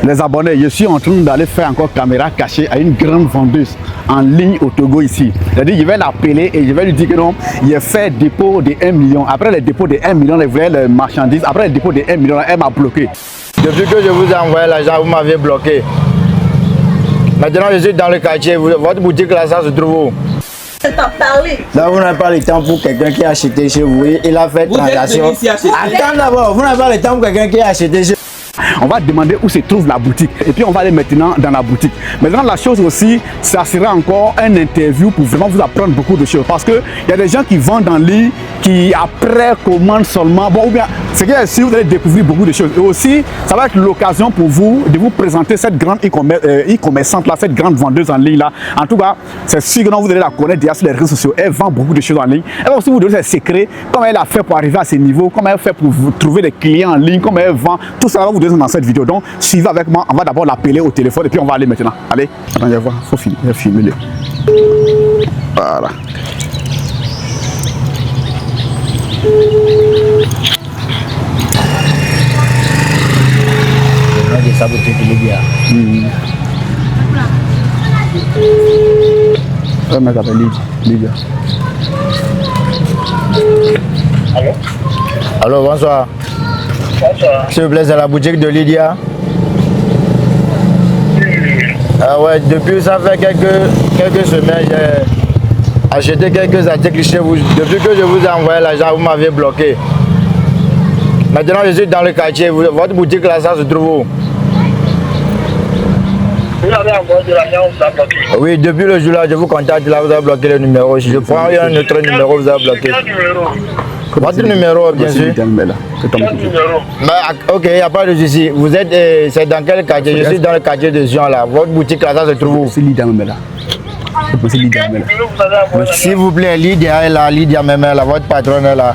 Les abonnés, je suis en train d'aller faire encore caméra cachée à une grande vendeuse en ligne au Togo ici. C'est-à-dire, je vais l'appeler et je vais lui dire que non, il a fait dépôt de 1 million. Après le dépôt de 1 million, elle voulait les marchandises. Après le dépôt de 1 million, elle m'a bloqué. Depuis que je vous ai envoyé l'argent, vous m'avez bloqué. Maintenant, je suis dans le quartier. Votre boutique là, ça se trouve où? Là, vous n'avez pas le temps pour quelqu'un qui a acheté chez vous. Il a fait transaction. Attends d'abord, vous n'avez pas le temps pour quelqu'un qui a acheté chez vous. On va demander où se trouve la boutique et puis on va aller maintenant dans la boutique. Maintenant la chose aussi, ça sera encore un interview pour vraiment vous apprendre beaucoup de choses parce que il y a des gens qui vendent en ligne qui après commandent seulement. Bon ou bien c'est que si vous allez découvrir beaucoup de choses et aussi ça va être l'occasion pour vous de vous présenter cette grande e-commerçante là, cette grande vendeuse en ligne là. En tout cas, c'est sûr que vous allez la connaître déjà sur les réseaux sociaux. Elle vend beaucoup de choses en ligne. Elle va aussi vous donner ses secrets, comment elle a fait pour arriver à ce niveau, comment elle fait pour vous trouver des clients en ligne, comment elle vend. Tout ça va vous donner dans cette vidéo. Donc suivez avec moi, on va d'abord l'appeler au téléphone et puis on va aller maintenant. Allez, attendez, voir, faut filmer le. Voilà. Un mec appelle Lydia. Allô? Allô, bonsoir. S'il vous plaît, c'est la boutique de Lydia. Ah ouais, depuis ça fait quelques semaines, j'ai acheté quelques articles chez vous. Depuis que je vous ai envoyé l'argent, vous m'avez bloqué. Maintenant, je suis dans le quartier. Votre boutique là, ça se trouve où? Vous avez envoyé de l'argent, vous avez bloqué. Oui, depuis le jour là, je vous contacte là, vous avez bloqué le numéro. Je prends un autre numéro, vous avez bloqué. Votre numéro, bien sûr. Ok, il n'y a pas de souci. Vous êtes, c'est dans quel quartier? Je suis dans le quartier de Zion là. Votre boutique là, ça se trouve où? C'est Lydia Memela. S'il vous plaît, Lydia est là, Lydia Memela, votre patronne est là.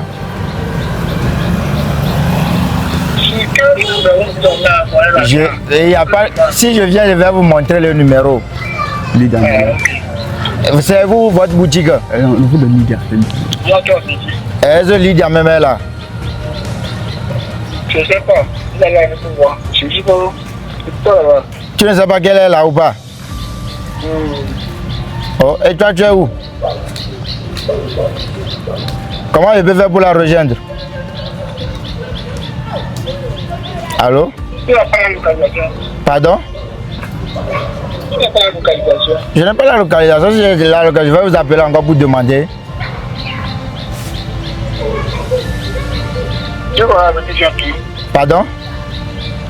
Si je viens, je vais vous montrer le numéro. Lydia Memela. C'est vous, votre boutique? Le nom de Lydia. Est-ce que Lydia Memela? Je ne sais pas. Vous allez avec moi. Je dis bon. Tu ne sais pas qu'elle est là ou pas? Oh, et toi, tu es où? Comment je peux faire pour la rejoindre? Allô? Tu n'as pas la localisation. Pardon? Tu n'as pas la localisation. Je n'ai pas la localisation. Si j'ai la localisation, je vais vous appeler encore pour demander. Tu vas avec Jean-Tout. Pardon?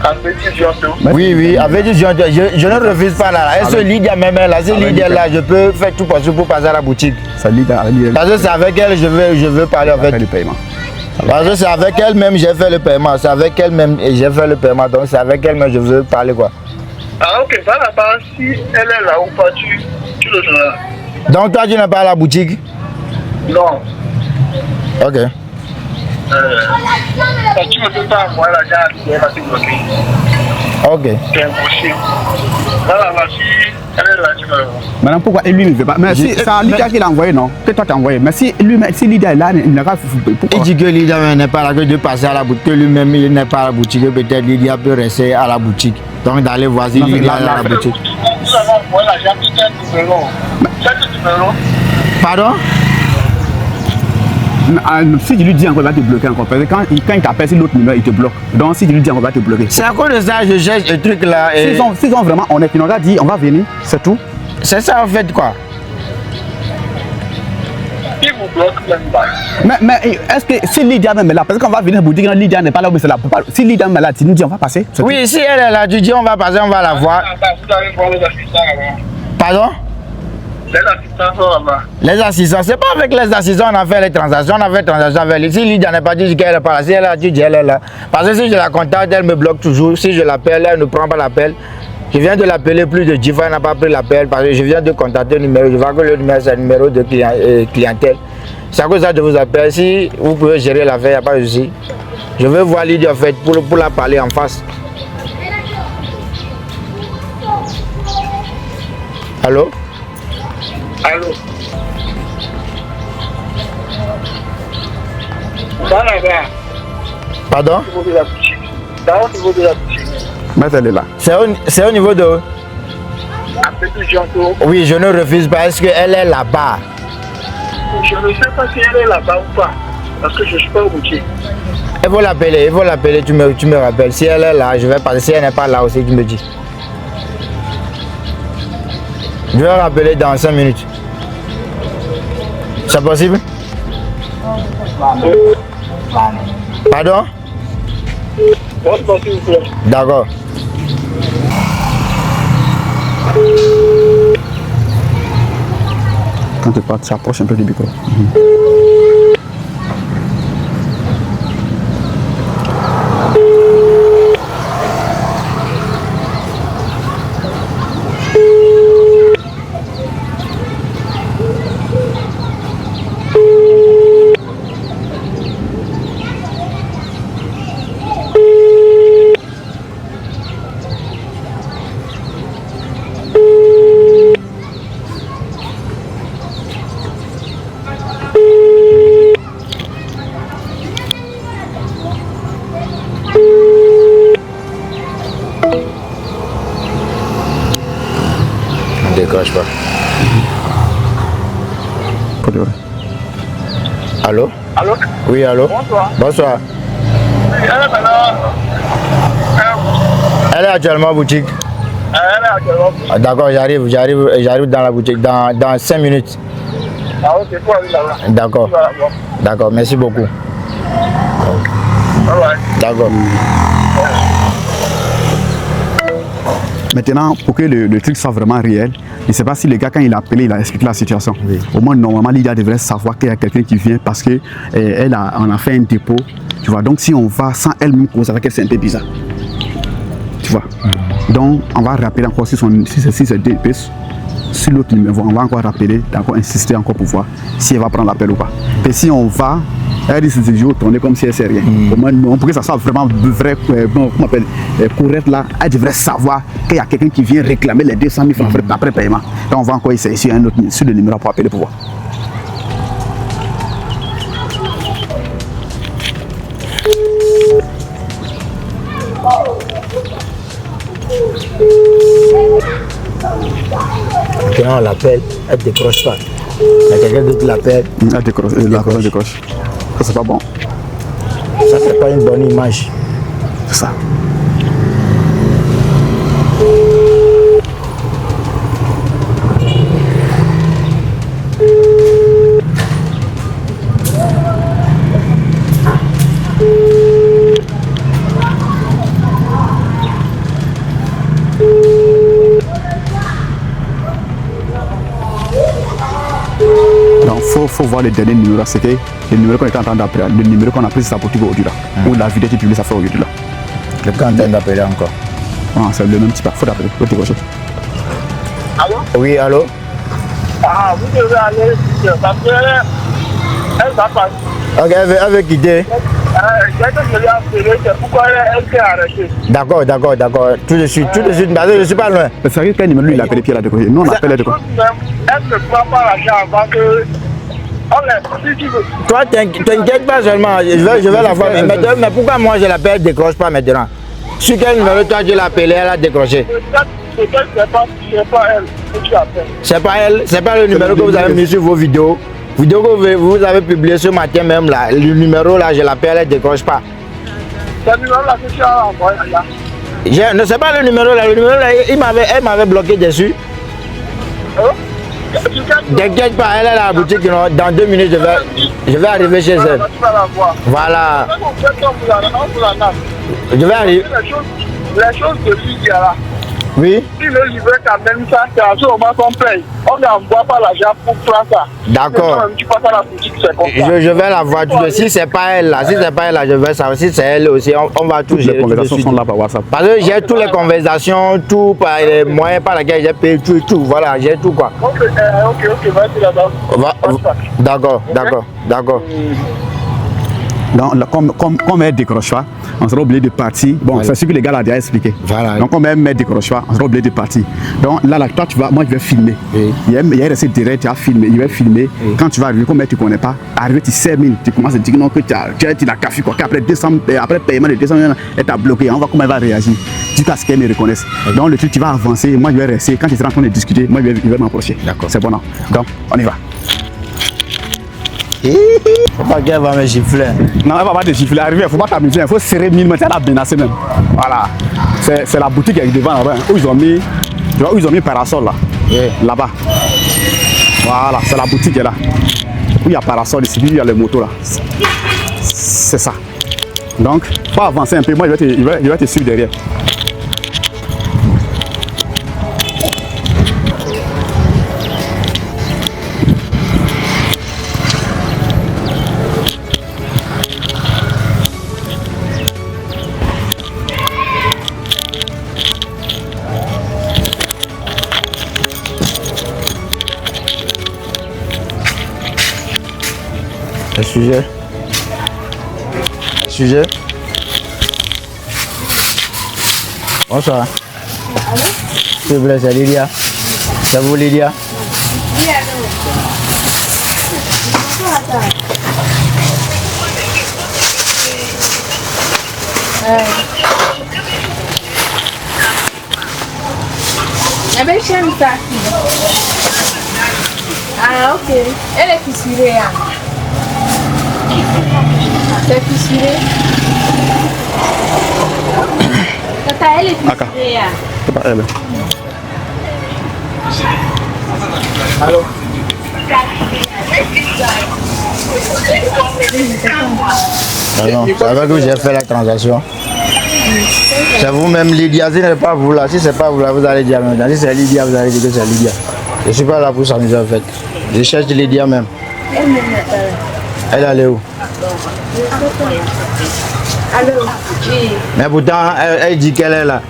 Avec Jean-Tout. Oui, oui, avec Jean-Tout. Je ne refuse pas là. Est-ce que Lydia même là? Si Lydia est là, je peux faire tout possible pour passer à la boutique. C'est Lydia. Parce que c'est avec elle, je veux parler en fait. Le paiement. Parce que c'est avec elle même j'ai fait le paiement. C'est avec elle même et j'ai fait le paiement. Donc c'est avec elle même je veux parler quoi. Ah ok, ça n'a pas. Si elle est là ou pas, tu le sauras. Donc toi tu n'es pas à la boutique? Non. Ok. Tu ne peux pas envoyer l'argent à elle va te bloquer. Ok. C'est impossible. Voilà, si elle est là, tu me le vois. Maintenant, pourquoi lui ne veut pas? Mais si c'est Lydia qui l'a envoyé, non? Que toi t'as envoyé. Mais si Lydia est là, il n'a pas. Il dit que Lydia n'est pas là, que de passer à la boutique, que lui-même il n'est pas à la boutique, peut-être Lydia peut rester à la boutique. Donc d'aller voir si Lydia est à la boutique. Nous avons envoyé l'argent, c'est un numéro. C'est un numéro. Pardon? Si tu lui dis encore, il va te bloquer encore. Parce que quand il t'appelle, c'est l'autre numéro, il te bloque. Donc si tu lui dis encore, il va te bloquer. C'est à cause de ça que je cherche le truc là. S'ils sont vraiment honnêtes, ils n'ont dit on va venir, c'est tout. C'est ça en fait quoi. Il vous bloque même pas. Mais est-ce que si Lydia même est là, parce qu'on va venir vous dire que Lydia n'est pas là, mais c'est là. Si Lydia même est là, tu nous dis on va passer. Oui, si elle est là, tu dis on va passer, on va la voir. Vous allez voir les assistants là-bas. Pardon? Les assistants sont là-bas. Les assistants, c'est pas avec les assistants on a fait les transactions, on a fait les transactions avec elle. Si Lydia n'est pas dit qu'elle est pas là, si elle est là, tu dis elle est là. Parce que si je la contacte, elle me bloque toujours. Si je l'appelle, elle ne prend pas l'appel. Je viens de l'appeler plus de 10 fois, elle n'a pas pris l'appel parce que je viens de contacter le numéro. Je vois que le numéro c'est un numéro de clientèle. C'est à cause de ça que je vous appelle. Si vous pouvez gérer l'affaire, il n'y a pas de souci. Je veux voir Lydia en fait pour la parler en face. Allô? Allô? Ça là-bas. Pardon? Au niveau de la boutique. Dans au niveau de la boutique. Mais elle est là. C'est au niveau de... À Petit Janto. Oui, je ne refuse pas. Est-ce qu'elle est là-bas? Je ne sais pas si elle est là-bas ou pas. Parce que je ne suis pas au routier. Il faut l'appeler, tu me rappelles. Si elle est là, je vais passer. Si elle n'est pas là aussi, tu me dis. Je vais rappeler dans 5 minutes. C'est possible? Pardon? D'accord. Quand tu parles, tu approches un peu du micro. Ne décroche pas. Pour de vrai. Allô? Allô? Oui, allô? Bonsoir. Bonsoir. Elle est maintenant. Elle est actuellement en boutique. Elle est actuellement. Ah, d'accord, j'arrive dans la boutique dans 5 minutes. Ah, ok, faut aller là-bas. D'accord. Tu vas la voir. D'accord, merci beaucoup. Bye bye. D'accord. Maintenant, pour que le truc soit vraiment réel, je ne sais pas si le gars, quand il a appelé, il a expliqué la situation. Oui. Au moins, normalement, Lydia devrait savoir qu'il y a quelqu'un qui vient parce qu'on a fait un dépôt. Tu vois, donc si on va sans elle-même causer avec elle, c'est un peu bizarre. Tu vois. Donc, on va rappeler encore si c'est DP, sur l'autre numéro, on va encore rappeler, encore insister encore pour voir si elle va prendre l'appel ou pas. Et si on va, elle risque de jouer tourner comme si elle ne sait rien. Au moins, pour que ça soit vraiment vrai, comment on appelle, correct là, elle devrait savoir qu'il y a quelqu'un qui vient réclamer les 200 000 francs après paiement. Donc on va encore essayer sur le numéro pour appeler pour voir. Quand on l'appelle, elle ne décroche pas. Il y a quelqu'un d'autre qui l'appelle. Elle décroche, la personne décroche. Ça, c'est pas bon. Ça, c'est pas une bonne image. C'est ça. Donc, faut voir le dernier numéro, c'est que le numéro qu'on est en train d'appeler, le numéro qu'on a pris, c'est sa boutique aujourd'hui là. Ou la vidéo qui publie ça fait aujourd'hui là. Quelqu'un est en train d'appeler encore. Ah, c'est le même type, faut l'appeler, faut décrocher. Allô? Oui, allô? Ah, vous devez aller parce qu'elle va passer. Ok, elle veut quitter. J'ai que je l'ai appelé, c'est pourquoi elle s'est arrêtée. D'accord. Tout de suite, parce que je ne suis pas loin. C'est sérieux, quel numéro lui il a appelé Pierre à décrocher? Nous on appelle elle décrocher. Elle ne prend pas l'argent avant que. Si tu veux. Toi, t'inquiète pas seulement, je vais la voir. Mais pourquoi moi je l'appelle, elle ne décroche pas maintenant? Sur quel numéro toi tu l'as appelé, elle a décroché? Peut-être c'est pas elle que tu appelles. C'est pas le numéro que vous avez mis sur vos vidéos. Vidéo que vous avez publié ce matin même là. Le numéro là, je l'appelle, elle ne décroche pas. C'est le numéro là que tu as envoyé là. Ne sais pas le numéro là. Le numéro là, elle m'avait bloqué dessus. T'inquiète pas, elle est à la boutique. Dans 2 minutes, je vais arriver chez elle. Tu vas la voir. Voilà. On vous la nomme. Je vais arriver. Les choses de Lydia là. Oui. Si le livret t'amène ça, c'est à ce moment qu'on paye. On n'envoie pas l'argent pour prendre ça. D'accord. Tu passes à la boutique, c'est comme ça. Je vais la voir tout de suite. Si c'est pas elle là, je vais savoir. Si c'est elle aussi, on va tout gérer. Les conversations sont là par WhatsApp. Parce que j'ai toutes les conversations, tout par les moyens par lesquels j'ai payé tout. Voilà, j'ai tout quoi. Ok, vas-y là-bas. D'accord. Donc, comme elle ne décroche pas, on sera obligé de partir. Bon, voilà. C'est ce que les gars l'ont déjà expliqué. Voilà. Donc, comme elle ne décroche pas, on sera obligé de partir. Donc, là, toi, moi, je vais filmer. Oui. Il y a resté direct, tu as filmé, il va filmer. Oui. Quand tu vas arriver, comme tu ne connais pas, arriver, tu sais, tu commences à dire non, que tu as café, quoi. Après paiement de 200 000, elle t'a bloqué. On va comment elle va réagir jusqu'à ce qu'elle me reconnaisse. Oui. Donc, le truc, tu vas avancer, moi, je vais rester. Quand tu seras en train de discuter, moi, je vais m'approcher. D'accord. C'est bon, non? Donc, on y va. Faut pas qu'elle va me gifler. Non, elle va pas te gifler. Arriver, il faut pas t'amuser, il faut serrer 1000 mètres, elle a menacé même. Voilà. C'est la boutique qui est devant là-bas. Où ils ont mis, tu vois, où ils ont mis parasol là. Yeah. Là-bas. Voilà, c'est la boutique qui est là. Où il y a parasol ici, puis il y a les motos là. C'est ça. Donc, faut avancer un peu. Moi, je vais te suivre derrière. Sujet. Bonsoir. S'il vous plaît, c'est Lydia. C'est vous, Lydia? Ah, ok. Elle est fissurée. Hein. C'est fissuré. Tata, elle est fissurée. C'est pas elle. Allô? Non, c'est avec vous j'ai fait la transaction. C'est vous-même Lydia, si ce n'est pas vous là, si ce n'est pas vous là, vous allez dire maintenant. Si c'est Lydia, vous allez dire que c'est Lydia. Je ne suis pas là pour s'amuser en fait. Je cherche Lydia même. Elle est allée où? Alors, mais pourtant, elle dit qu'elle est là.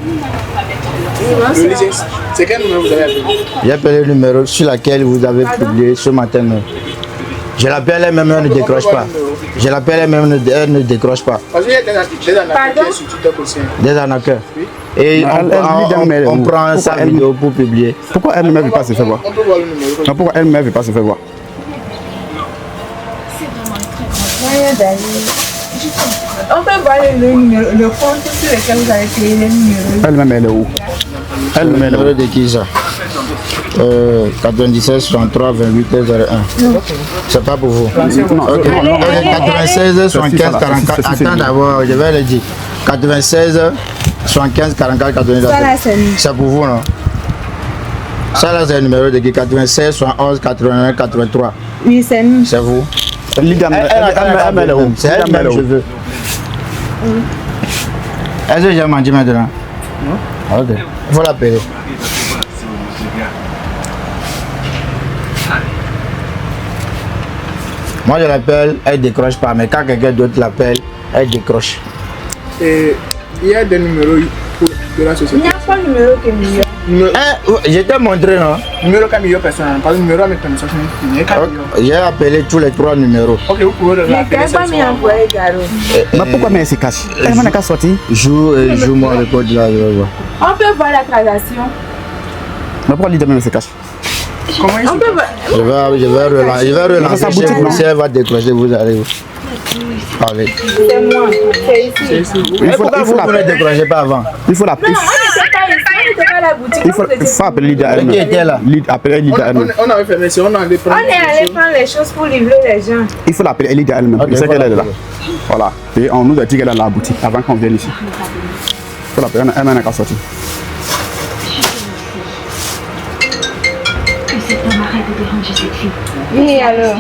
C'est quel numéro vous avez appelé? J'ai appelé le numéro sur lequel vous avez publié ce matin. Je l'appelle elle-même, elle ne décroche pas. Je l'appelle elle-même, elle ne décroche pas. Parce qu'il y a des arnaqueurs sur TikTok aussi. Des arnaqueurs. Et on prend sa vidéo pour publier. Pourquoi elle ne veut pas se faire voir? On peut voir le numéro. Non, pourquoi elle ne veut pas se faire voir? on peut voir le compte sur lequel vous avez payé les numéros. Elle-même, elle est où? Elle-même, elle est où? Le numéro de qui ça? 97 63 28 01. C'est pas pour vous. Okay. 96 75 44. Attends d'abord, je vais le dire. 96 75 44 99. C'est pour vous, non? Ça là, c'est le numéro de qui? 96 71 81 83. Oui, c'est nous. C'est vous. Elle est où? C'est elle-même, je veux. Est-ce que j'ai menti maintenant? Non. Ok. Il faut l'appeler. Moi je l'appelle, elle décroche pas, mais quand quelqu'un d'autre l'appelle, elle décroche. Et il y a des numéros de la société. Il n'y a pas de numéro qui est meilleur. Je t'ai montré, non? Numéro qui est meilleur personnel, pas le numéro avec ton message. J'ai appelé tous les 3 numéros. Ok, vous pouvez mais quand même envoyé Garo. Mais pourquoi elle se cache? Elle m'a qu'à sortir. Joue-moi le code là, je vais voir. On peut voir la transaction. Mais pourquoi l'idée même se cache? Comment il se Je vais relancer chez vous. Si elle va décrocher, vous allez parler. C'est moi. C'est ici. Il faut ne décrochez pas avant. Il faut l'appeler. Non, on n'était pas ici. On n'était pas à la boutique. Il faut appeler Lydia elle-même. Qui était là? Appeler Lydia elle-même. On avait fait, mais si on allait prendre. On est allé prendre les choses pour livrer les gens. Il faut l'appeler Lydia elle-même. Il sait qu'elle est là. Voilà. Et on nous a dit qu'elle est dans la boutique avant qu'on vienne ici. Il faut l'appeler. Elle n'a qu'à sortir. Oui, alors.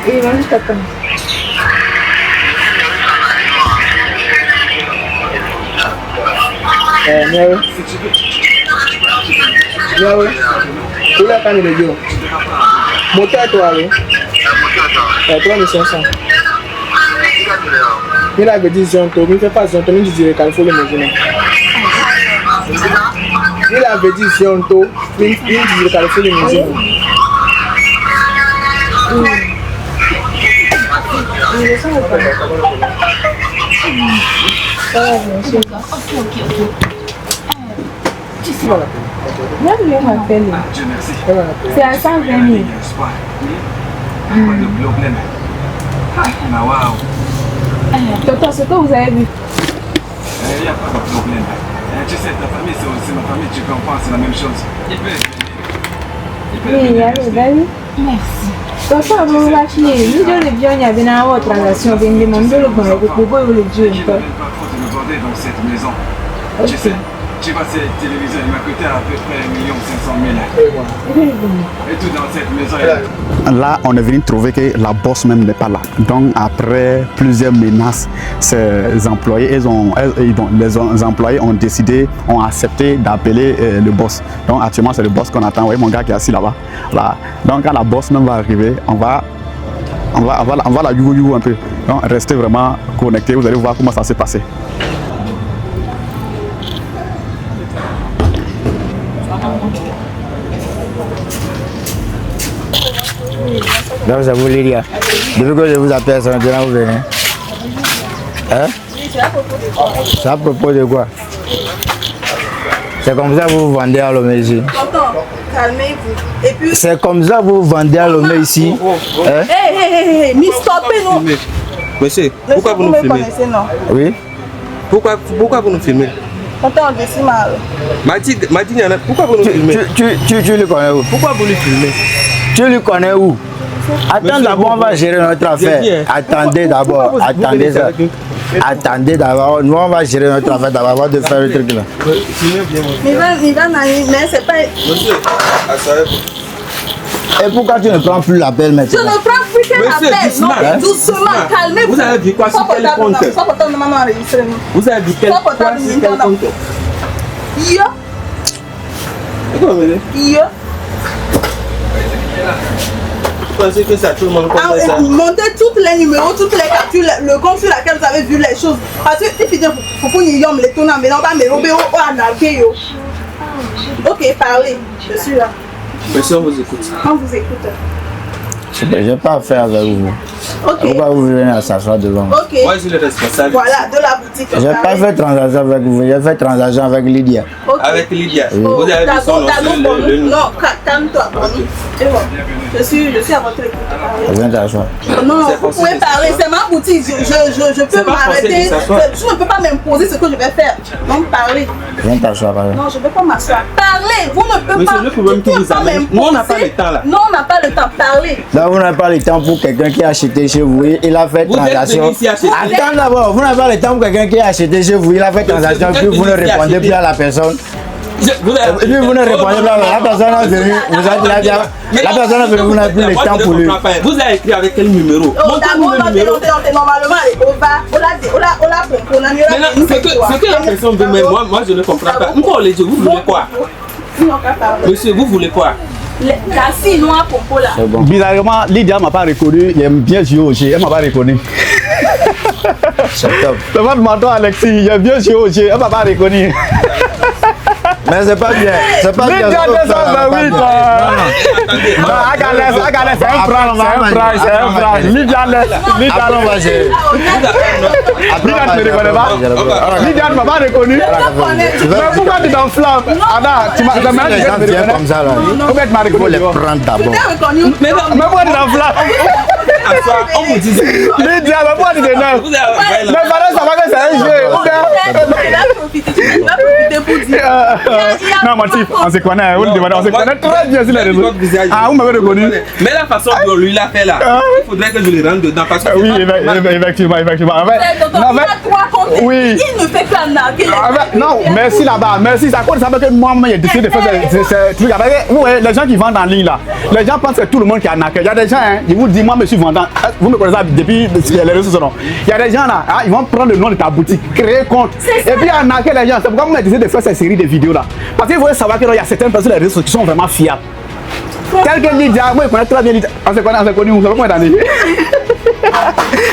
Oui, moi je t'attends. Oui. Où est le numéro? Moteur à toi, oui. 3500. Il avait dit Zonto, mais il ne fait pas Zonto, mais il dit qu'il faut le maison. Il avait dit Zonto, mais il dit qu'il faut le maison. le sens pas. Ça va bien sûr. Là, je m'appelle. C'est à 120 000. Tonton, ce que vous avez vu. Il n'y a pas de problème. Tu sais, ta famille, c'est ma famille, tu comprends, c'est la même chose. Oui, allez, vas-y. Merci. Tonton, vous m'achetez. Nous, je l'ai bien, il y avait une autre transaction. Vous me demandez le bon, vous pouvez le dire. Je n'ai pas trop de me border dans cette maison. Tu sais, tu vois cette télévision, il m'a coûté à peu près 1 500 000. Et tout dans cette maison. Là, on est venu trouver que la boss même n'est pas là. Donc, après plusieurs menaces, ces employés, les employés ont décidé, ont accepté d'appeler le boss. Donc, actuellement, c'est le boss qu'on attend. Vous voyez mon gars qui est assis là-bas. Là. Donc, quand la boss même va arriver, on va la you un peu. Donc, restez vraiment connectés. Vous allez voir comment ça s'est passé. Donc, c'est vous, Lydia. Depuis que je vous appelle, ça maintenant vous venez. Hein? C'est à propos de quoi? C'est comme ça que vous vendez à Lomé ici. Tonton, calmez-vous. Et puis. C'est comme ça que vous vendez à Lomé ici. Hein? Hé, mais stoppez, non. Monsieur, pourquoi vous nous filmez? Non. Oui. Pourquoi vous nous filmez? Tonton, on décide mal. Madine, pourquoi vous nous filmez? Tu le connais où? Pourquoi vous nous filmez? Tu le connais où? Attends d'abord, on va gérer notre affaire. Attendez d'abord, attendez ça. Attendez d'abord, nous on va gérer notre affaire d'abord avant de faire le truc là. Mais c'est pas. Monsieur, Et pourquoi tu ne prends plus l'appel maintenant? Je ne prends plus qu'un appel. Non, hein? doucement, calmez-vous. Vous avez dit quoi sur quel compte? Vous avez dit quoi sur quel compte? Yo. Yo. Vous pensez que ça tout le monde comme ça? Montez tous les numéros, toutes les captures, le compte sur lequel vous avez vu les choses. Parce que si vous faut les tourner, mais non, pas me rober ou arnaquer. Ok, parlez. Je suis là. Monsieur, on vous écoute. On vous écoute. Je n'ai pas affaire avec vous. Ok. Pourquoi vous venez à s'asseoir devant? Ok. Moi, je suis le responsable. Voilà, de la boutique. Je n'ai pas fait transaction avec vous, j'ai fait transaction avec Lydia. Ok. Avec Lydia. Oh, Vous avez vu son nom d'accord, sur le nom. non, calme-toi. C'est bon. Je suis à votre écoute. Viens t'asseoir. Non, C'est vous forcé pouvez de parler, c'est ma boutique. Je peux pas forcé m'arrêter. de s'asseoir. Je ne peux pas m'imposer ce que je vais faire. Donc, parlez. Viens t'asseoir. Non, je ne vais pas m'asseoir. Parlez, vous ne pouvez Monsieur, pas. le problème qui tu vous peux pas amène. Nous, on n'a pas m'imposer. le temps là. Non, on n'a pas le temps. Parlez. Là, vous n'avez pas le temps pour quelqu'un qui a acheté chez vous, il a fait Vous êtes transaction. venu ici acheter. Attends d'abord, vous n'avez pas le temps pour quelqu'un qui a acheté chez vous, il a fait transaction, vous êtes puis vous ne venu ici répondez acheter. plus à la personne. Vous avez- Et puis vous ne répondez pas, la personne est venue, la personne est venue, vous n'avez plus le Moi, temps je pour ne lui. comprends pas. Vous avez écrit avec quel numéro? Oh, Montrez-nous le numéro. normalement, Maintenant, ce que la personne veut, mais moi je ne comprends pas. Pourquoi on les dit? Vous voulez quoi? Monsieur, vous voulez quoi? La fille noire pour là. C'est bon. Bizarrement, Lydia ne m'a pas reconnu. Il aime bien jouer au jeu. Elle ne m'a pas reconnu. C'est top. C'est votre menton, Alexis. Il aime bien jouer au jeu. Elle ne m'a pas reconnu. Mais c'est pas bien. C'est pas bien. Lydia 228. Attendez. Non, Agalès, c'est un franc. Lydia Après, on va gérer. Lydia ne me reconnaît pas. Lydia ne m'a pas reconnu. Mais pourquoi tu t'enflammes? Ada, tu m'as demandé Les gens de me viennent comme reconnaître. ça là. Comment tu m'as Il faut les reconnu? prendre d'abord. Mais non, Mais pourquoi tu t'enflammes? on vous dit. Lydia, mais pourquoi tu t'énerves? Vous avez. Mais pendant ça va que c'est un jeu. Ou bien- Il a profité pour dire. Non, mon type, on se connaît. On se connaît très bien sur les réseaux. Ah, vous m'avez reconnu? Mais la façon dont lui l'a fait là, il faudrait que je le rentre dedans parce que. Oui, effectivement. En fait, en fait, oui. Il ne fait qu'arnaquer. En fait, non, merci là-bas. Merci. Ça compte, ça veut que moi, j'ai décidé de faire ces trucs. Vous voyez, les gens qui vendent en ligne là, les gens pensent que tout le monde qui est arnaqué. Il y a des gens, hein, ils vous disent, moi, je suis vendant. Vous me connaissez depuis les réseaux sociaux. Il y a des gens là, hein, ils vont prendre le nom de ta boutique, créer compte, et puis arnaquer les gens. C'est pourquoi moi, j'ai décidé de faire cette série de vidéos là. Parce que vous voulez savoir qu'il y a certaines personnes sur les réseaux sociaux qui sont vraiment fiables. Tel que Lydia, moi, je connais très bien Lydia. On se connaît, on se connaît, on se connaît.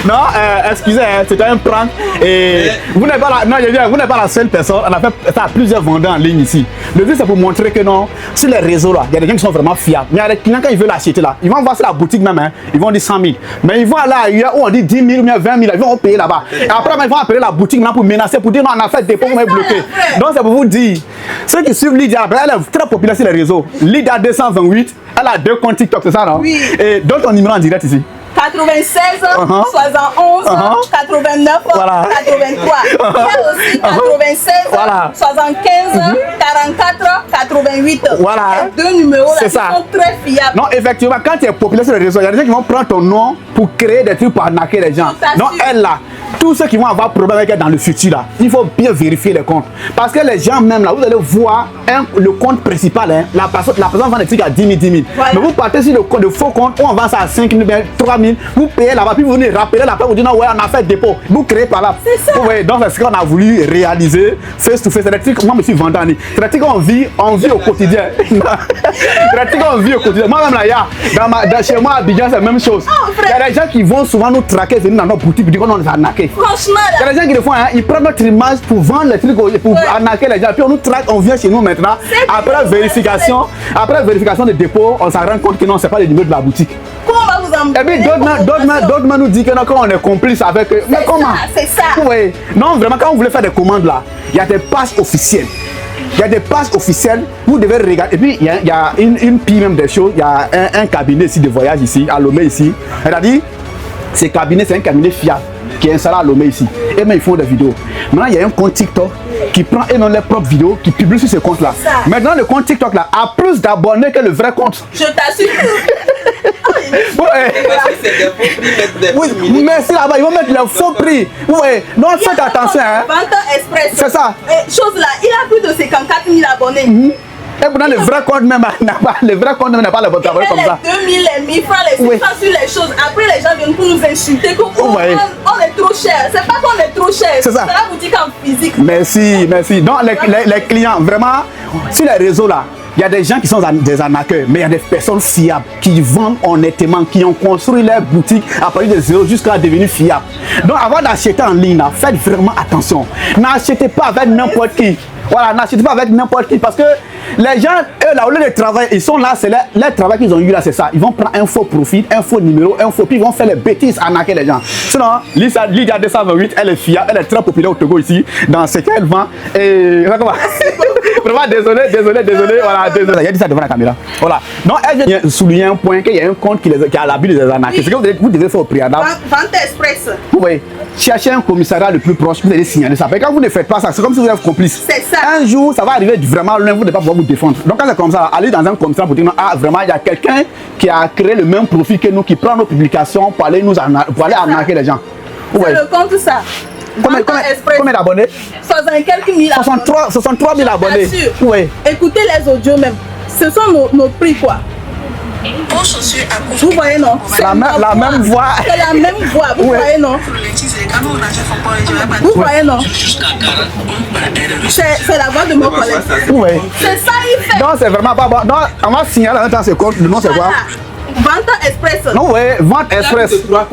Non, excusez, hein, c'était un prank. Et vous n'êtes pas vous n'êtes pas la seule personne. On a fait ça à plusieurs vendeurs en ligne ici. Le but, c'est pour montrer que non, sur les réseaux là, il y a des gens qui sont vraiment fiables. Mais il y a des clients, quand ils veulent l'acheter là, ils vont voir sur la boutique même, hein, ils vont dire 100 000. Mais ils vont aller ailleurs où on dit 10 000 ou bien 20 000, ils vont payer là-bas. Et après, ils vont appeler la boutique maintenant pour menacer, pour dire non, on a fait des dépôt, on est bloqué. Donc, c'est pour vous dire, ceux qui suivent Lydia, elle est très populaire sur les réseaux. Lydia 228, elle a 2 comptes TikTok, c'est ça, non? Oui. Et donne ton numéro en direct ici. 96, 71, 89, Voilà. 83. Il y a aussi 96, Voilà. 75, 44, 88. Voilà. Les 2 numéros là C'est qui ça. sont très fiables. Non, effectivement, quand tu es populaire sur les réseaux, il y a des gens qui vont prendre ton nom pour créer des trucs pour arnaquer les gens. Donc, elle là, tous ceux qui vont avoir problème avec elle dans le futur là, il faut bien vérifier les comptes. Parce que les gens même là, vous allez voir le compte principal, hein, la personne vend des trucs à 10 000, 10 000. Voilà. Mais vous partez sur le faux compte où on vend ça à 5 000, 3 000, vous payez là-bas, puis vous venez rappeler là-bas, vous dites non, ouais, on a fait dépôt. Vous créez par là. C'est ça. Vous voyez, donc c'est ce qu'on a voulu réaliser face to face. C'est des trucs, moi je suis vendeur. C'est des trucs qu'on vit au quotidien. C'est des trucs qu'on vit au quotidien. Moi-même là, chez moi à Abidjan, c'est la même chose. Il y a des gens qui vont souvent nous traquer, venir dans notre boutique, pour dire qu'on est arnaqué. Franchement, Il y là, a des gens qui le font, hein, ils prennent notre image pour vendre les trucs, pour arnaquer les gens. Puis on nous traque, on vient chez nous maintenant. Après vérification de dépôt, on s'en rend compte que non, c'est pas le numéro de la boutique. comment on va vous Et puis emmener? d'autres nous disent que non, quand on est complice avec eux. Mais comment? C'est ça. Oui. Non, vraiment, quand vous voulez faire des commandes là, il y a des pages officielles. Il y a des pages officielles, vous devez regarder. Et puis, il y a une pire même des choses. Il y a un cabinet ici de voyage ici, à Lomé ici. C'est-à-dire, ce cabinet, c'est un cabinet fiable qui est installé à Lomé ici. Et même ils font des vidéos. Maintenant, il y a un compte TikTok qui prend eux-mêmes leurs propres vidéos, qui publie sur ce compte-là. Maintenant, le compte TikTok là a plus d'abonnés que le vrai compte. Je t'assure. Oui, merci là-bas, ils vont mettre le faux prix. Oui, non, faites attention. Hein. Vendeur express. C'est ça. Chose là, il a plus de 54 000 abonnés. Et pourtant, le vrai compte même n'a pas le bon abonné comme ça. Les 2000, les 1000 francs, les 600 sur les choses. Après, les gens viennent pour nous insulter. On est trop cher. C'est pas qu'on est trop cher. C'est ça. C'est la boutique en physique. Merci. Donc, les clients, vraiment, sur les réseaux là, il y a des gens qui sont des arnaqueurs, mais il y a des personnes fiables qui vendent honnêtement, qui ont construit leur boutique à partir de zéro jusqu'à devenir fiables. Donc, avant d'acheter en ligne, là, faites vraiment attention. N'achetez pas avec n'importe qui. Voilà, n'achetez pas avec n'importe qui parce que les gens, eux là, au lieu de travailler, ils sont là, c'est leur travail qu'ils ont eu là, c'est ça. Ils vont prendre un faux profil, un faux numéro, un faux, puis ils vont faire les bêtises, arnaquer les gens. Sinon, Lydia 228, elle est fiable, elle est très populaire au Togo ici, dans ce qu'elle vend. Et vraiment désolé, voilà, désolé. Il a dit ça devant la caméra. Voilà. Donc, elle vient de souligner un point qu'il y a un compte qui a l'habitude de les arnaquer. C'est que vous devez faire au préalable. Vente express. Vous voyez, cherchez un commissariat le plus proche, vous allez signaler ça. Mais quand vous ne faites pas ça, c'est comme si vous êtes complice. C'est ça. Un jour, ça va arriver vraiment loin, vous ne pas pouvoir vous défendre. Donc, quand c'est comme ça, allez dans un commissariat pour dire non, ah, vraiment, il y a quelqu'un qui a créé le même profil que nous, qui prend nos publications pour aller arnaquer les gens. Vous C'est voyez. le compte ça. Combien d'abonnés? 60 quelques mille abonnés. 63 000 abonnés. Bien sûr. Oui. Écoutez les audios même. Ce sont nos prix quoi. Vous voyez non? La même voix. C'est la même voix, vous voyez non? Vous voyez non? C'est la voix de mon collègue. Oui. C'est ça il fait. Non, c'est vraiment pas bon. Non, on va signaler en même temps ce compte. Le nom c'est quoi? Vente express. Non, oui, vente express. Il a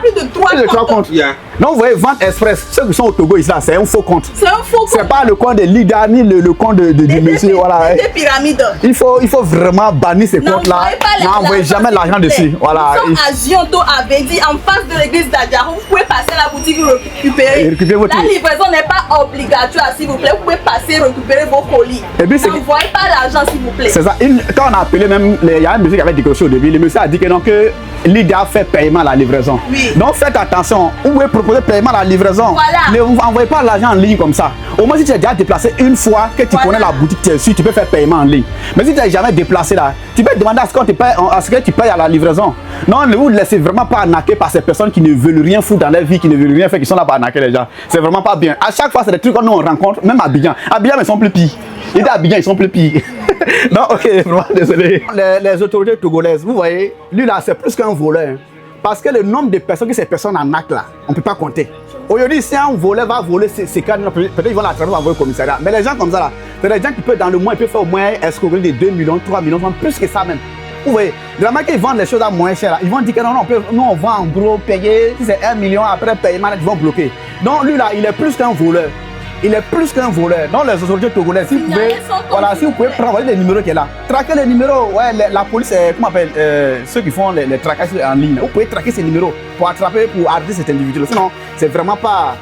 plus de 3 comptes. Non, vous voyez, vente express. Ceux qui sont au Togo ici, c'est un faux compte. C'est un faux compte. C'est pas le compte de Lydia ni le compte de monsieur. Voilà. Des pyramides. Il faut vraiment bannir ces comptes-là. N'envoyez jamais l'argent dessus. Voilà. Nous sommes à Zionto, à Bédi, en face de l'église d'Adjarou. Vous pouvez passer à la boutique récupérer. Récupérer votre La livraison n'est pas obligatoire, s'il vous plaît. Vous pouvez passer récupérer vos colis. Et puis, n'envoyez pas l'argent, s'il vous plaît. C'est ça. Quand on a appelé même, il y a un monsieur qui avait décroché au début. Le monsieur a dit que non, que Lydia fait paiement à la livraison. Oui. Donc faites attention. Vous pouvez proposer paiement à la livraison. Voilà. Ne vous envoyez pas l'argent en ligne comme ça. Au moins si tu es déjà déplacé une fois, que tu connais la boutique, tu es sûr, tu peux faire paiement en ligne. Mais si tu n'es jamais déplacé là, tu peux demander à ce que tu payes à la livraison. Non, ne vous laissez vraiment pas arnaquer par ces personnes qui ne veulent rien foutre dans leur vie, qui ne veulent rien faire, qui sont là pour arnaquer les gens. C'est vraiment pas bien. À chaque fois, c'est des trucs que nous on rencontre, même à Abidjan. Abidjan, ils sont plus pires. Les gars, Abidjan, ils sont plus pires. Non, ok, vraiment désolé. Les autorités togolaises, vous voyez, lui là, c'est plus qu'un voleur. Hein. Parce que le nombre de personnes que ces personnes arnaquent là, on ne peut pas compter. Aujourd'hui, si un voleur va voler ces cadres, peut-être ils vont l'attraper, envoyer au commissariat. Mais les gens comme ça là, c'est des gens qui peuvent dans le mois, ils peuvent faire au moins escroquerie de 2 millions, 3 millions, plus que ça même. Vous voyez, de la manière qu'ils vendent les choses à moins cher, là, ils vont dire que non, nous on vend en gros, payer, si c'est 1 million, après paiement, ils vont bloquer. Donc lui là, il est plus qu'un voleur. Il est plus qu'un voleur. Donc les autorités togolaises, si vous pouvez, voilà, si vous pouvez prendre les numéros qui est là, traquer les numéros, ouais, la police, comment on appelle, ceux qui font les traquages en ligne, vous pouvez traquer ces numéros pour attraper, pour arrêter cet individu. Sinon, c'est vraiment pas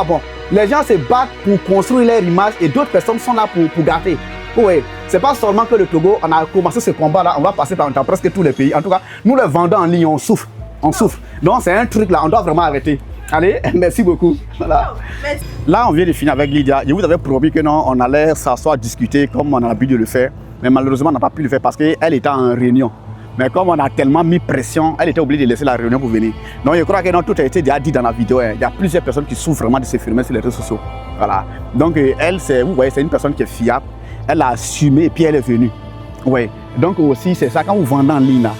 bon. Les gens se battent pour construire leur image et d'autres personnes sont là pour gâter. Oui, c'est pas seulement que le Togo, on a commencé ce combat-là, on va passer par presque tous les pays. En tout cas, nous les vendeurs en ligne, on souffre. Donc c'est un truc là, on doit vraiment arrêter. Allez, merci beaucoup. Voilà. Là, on vient de finir avec Lydia. Je vous avais promis que non, on allait s'asseoir, discuter comme on a l'habitude de le faire. Mais malheureusement, on n'a pas pu le faire parce qu'elle était en réunion. Mais comme on a tellement mis pression, elle était obligée de laisser la réunion pour venir. Donc je crois que non, tout a été déjà dit dans la vidéo. Hein. Il y a plusieurs personnes qui souffrent vraiment de se filmer sur les réseaux sociaux. Voilà. Donc elle, vous voyez, c'est une personne qui est fiable. Elle a assumé et puis elle est venue. Oui. Donc aussi, c'est ça, quand vous vendez en ligne, là,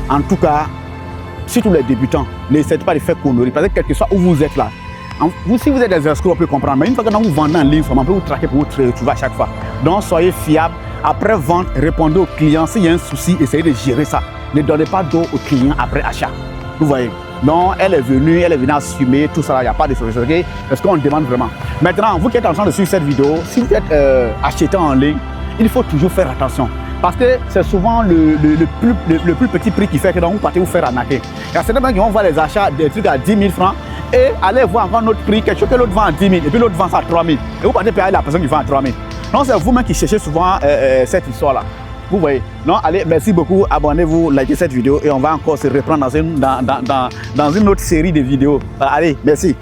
en tout cas, surtout les débutants, n'essayez pas de faire conneries. Parce que quel que soit où vous êtes là, si vous êtes des escrocs, on peut comprendre. Mais une fois que vous vendez en ligne, on peut vous traquer pour vous retrouver à chaque fois. Donc soyez fiable. Après vente, répondez aux clients. S'il y a un souci, essayez de gérer ça. Ne donnez pas d'eau aux clients après achat. Vous voyez. Donc elle est venue assumer tout ça. Il n'y a pas de solution. Okay? C'est ce qu'on demande vraiment. Maintenant, vous qui êtes en train de suivre cette vidéo, si vous êtes acheteur en ligne, il faut toujours faire attention. Parce que c'est souvent le plus petit prix qui fait que vous partez vous faire arnaquer. Il y a certains gens qui vont voir les achats des trucs à 10 000 francs et aller voir encore un autre prix, quelque chose que l'autre vend à 10 000 et puis l'autre vend ça à 3 000. Et vous partez payer la personne qui vend à 3 000. Donc c'est vous-même qui cherchez souvent cette histoire-là. Vous voyez. Non, allez, merci beaucoup. Abonnez-vous, likez cette vidéo et on va encore se reprendre dans une autre série de vidéos. Allez, merci.